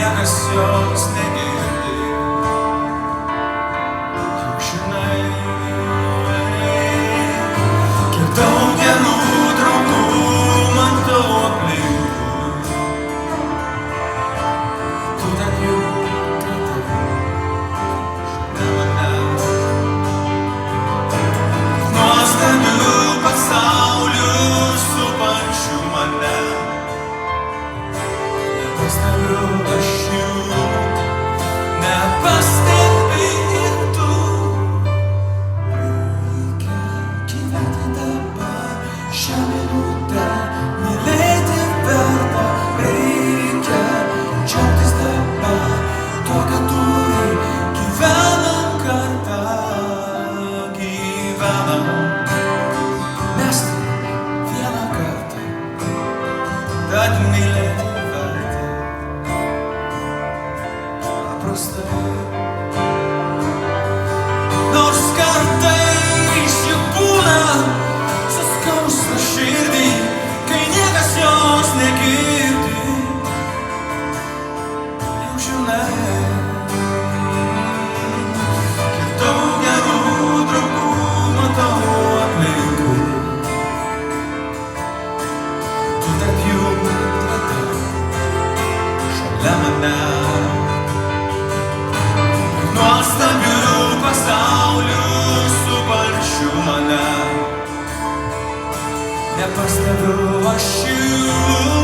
niekas jos negirdi. Juk žinai, kiek daug gerų draugų matau aplinkui. Tu tarp jų šalia manęs. Nuostabių pasaulių supančių mane. Nepastebiu aš jų, nepastebi ir tu. Reikia gyventi dabar, šią minutę, mylėti verta. Reikia džiaugtis dabar, tuo, ką turi, gyvenam kartą, gyvenam. Mes tik vieną kartą, tad mylėti verta. Paprastai. Nors kartais juk būna suskausta širdį, kai niekas jos negirdi. Juk žinai, kiek daug gerų draugų matau aplinkui. Tu tarp jų šalia manęs. Nuostabių pasaulių supančių mane. Nepastebiu aš jų.